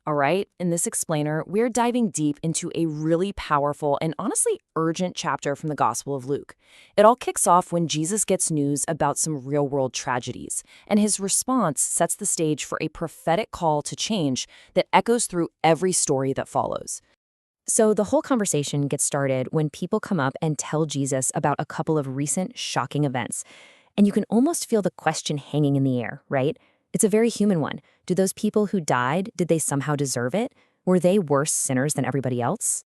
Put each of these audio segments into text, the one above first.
All right, in this explainer, we're diving deep into a really powerful and honestly urgent chapter from the Gospel of Luke. It all kicks off when Jesus gets news about some real-world tragedies, and his response sets the stage for a prophetic call to change that echoes through every story that follows. So the whole conversation gets started when people come up and tell Jesus about a couple of recent shocking events. And you can almost feel the question hanging in the air, right? It's a very human one. Do those people who died, did they somehow deserve it? Were they worse sinners than everybody else?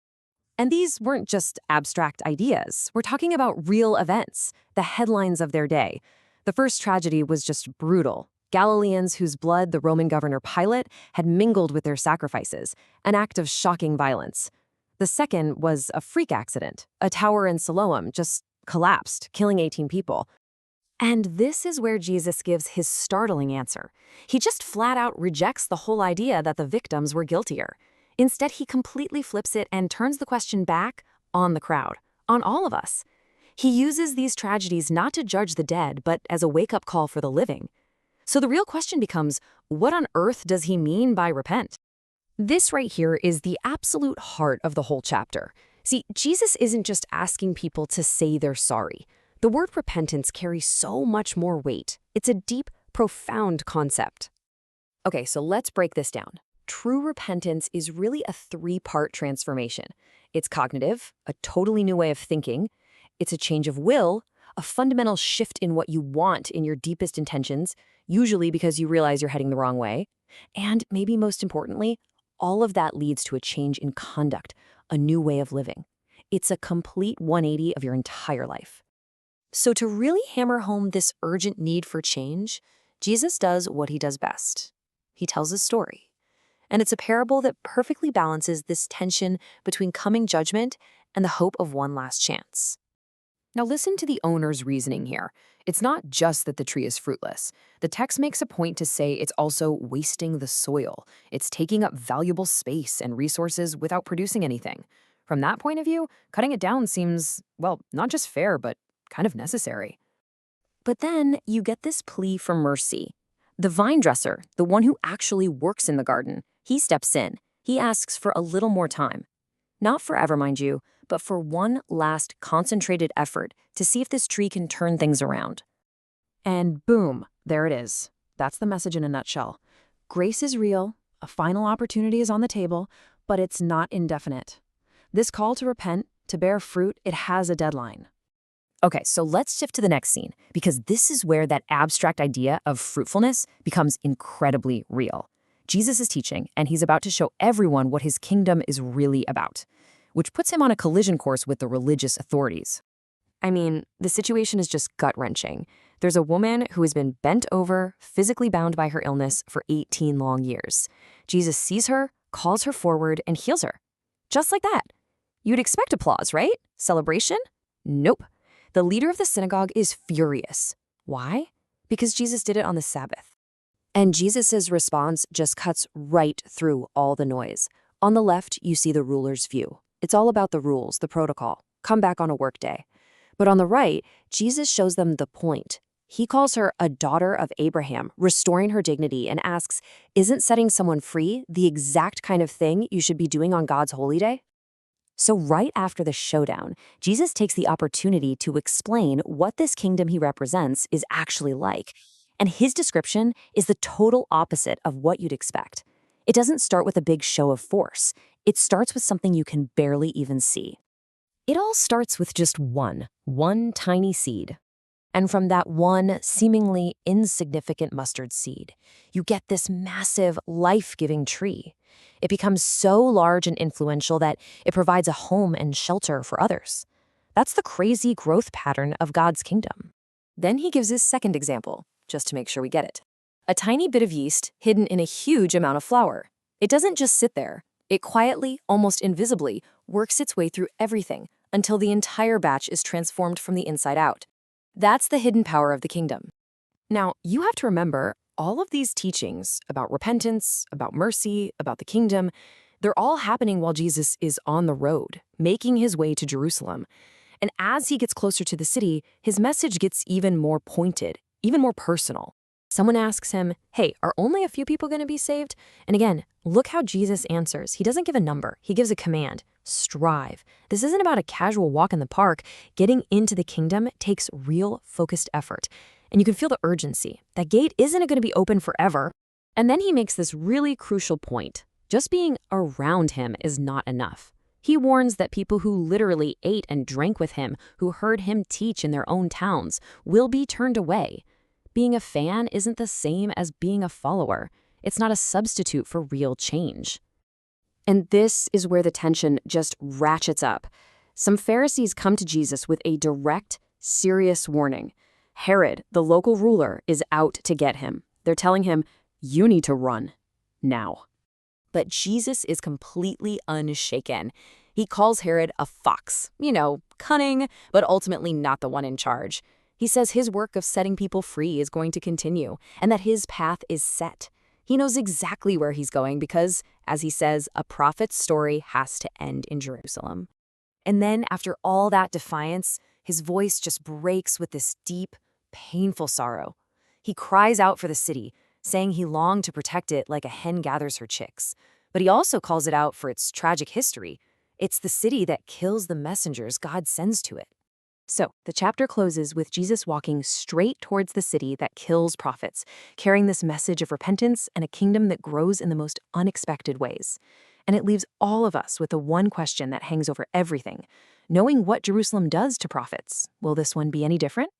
And these weren't just abstract ideas. We're talking about real events, the headlines of their day. The first tragedy was just brutal. Galileans whose blood the Roman governor Pilate had mingled with their sacrifices, an act of shocking violence. The second was a freak accident. A tower in Siloam just collapsed, killing 18 people. And this is where Jesus gives his startling answer. He just flat out rejects the whole idea that the victims were guiltier. Instead, he completely flips it and turns the question back on the crowd, on all of us. He uses these tragedies not to judge the dead, but as a wake-up call for the living. So the real question becomes, what on earth does he mean by repent? This right here is the absolute heart of the whole chapter. See, Jesus isn't just asking people to say they're sorry. The word repentance carries so much more weight. It's a deep, profound concept. Okay, so let's break this down. True repentance is really a three-part transformation. It's cognitive, a totally new way of thinking. It's a change of will, a fundamental shift in what you want in your deepest intentions, usually because you realize you're heading the wrong way. And maybe most importantly, all of that leads to a change in conduct, a new way of living. It's a complete 180 of your entire life. So to really hammer home this urgent need for change, Jesus does what he does best. He tells a story. And it's a parable that perfectly balances this tension between coming judgment and the hope of one last chance. Now listen to the owner's reasoning here. It's not just that the tree is fruitless. The text makes a point to say it's also wasting the soil. It's taking up valuable space and resources without producing anything. From that point of view, cutting it down seems, well, not just fair, but kind of necessary. But then you get this plea for mercy. The vine dresser, the one who actually works in the garden, he steps in. He asks for a little more time. Not forever, mind you, but for one last concentrated effort to see if this tree can turn things around. And boom, there it is. That's the message in a nutshell. Grace is real, a final opportunity is on the table, but it's not indefinite. This call to repent, to bear fruit, it has a deadline. Okay, so let's shift to the next scene, because this is where that abstract idea of fruitfulness becomes incredibly real. Jesus is teaching, and he's about to show everyone what his kingdom is really about, which puts him on a collision course with the religious authorities. I mean, the situation is just gut-wrenching. There's a woman who has been bent over, physically bound by her illness for 18 long years. Jesus sees her, calls her forward, and heals her. Just like that. You'd expect applause, right? Celebration? Nope. The leader of the synagogue is furious. Why? Because Jesus did it on the Sabbath. And Jesus' response just cuts right through all the noise. On the left, you see the ruler's view. It's all about the rules, the protocol. Come back on a workday. But on the right, Jesus shows them the point. He calls her a daughter of Abraham, restoring her dignity, and asks, isn't setting someone free the exact kind of thing you should be doing on God's holy day? So right after the showdown, Jesus takes the opportunity to explain what this kingdom he represents is actually like. And his description is the total opposite of what you'd expect. It doesn't start with a big show of force. It starts with something you can barely even see. It all starts with just one tiny seed. And from that one seemingly insignificant mustard seed, you get this massive, life-giving tree. It becomes so large and influential that it provides a home and shelter for others. That's the crazy growth pattern of God's kingdom. Then he gives his second example, just to make sure we get it. A tiny bit of yeast hidden in a huge amount of flour. It doesn't just sit there. It quietly, almost invisibly, works its way through everything until the entire batch is transformed from the inside out. That's the hidden power of the kingdom. Now, you have to remember, all of these teachings about repentance, about mercy, about the kingdom, they're all happening while Jesus is on the road, making his way to Jerusalem. And as he gets closer to the city, his message gets even more pointed, even more personal. Someone asks him, hey, are only a few people going to be saved? And again, look how Jesus answers. He doesn't give a number, he gives a command: strive. This isn't about a casual walk in the park. Getting into the kingdom takes real, focused effort. And you can feel the urgency. That gate isn't going to be open forever. And then he makes this really crucial point. Just being around him is not enough. He warns that people who literally ate and drank with him, who heard him teach in their own towns, will be turned away. Being a fan isn't the same as being a follower. It's not a substitute for real change. And this is where the tension just ratchets up. Some Pharisees come to Jesus with a direct, serious warning. Herod, the local ruler, is out to get him. They're telling him, you need to run now. But Jesus is completely unshaken. He calls Herod a fox, cunning, but ultimately not the one in charge. He says his work of setting people free is going to continue, and that his path is set. He knows exactly where he's going because, as he says, a prophet's story has to end in Jerusalem. And then, after all that defiance, his voice just breaks with this deep, painful sorrow. He cries out for the city, saying he longed to protect it like a hen gathers her chicks. But he also calls it out for its tragic history. It's the city that kills the messengers God sends to it. So, the chapter closes with Jesus walking straight towards the city that kills prophets, carrying this message of repentance and a kingdom that grows in the most unexpected ways. And it leaves all of us with the one question that hangs over everything. Knowing what Jerusalem does to prophets, will this one be any different?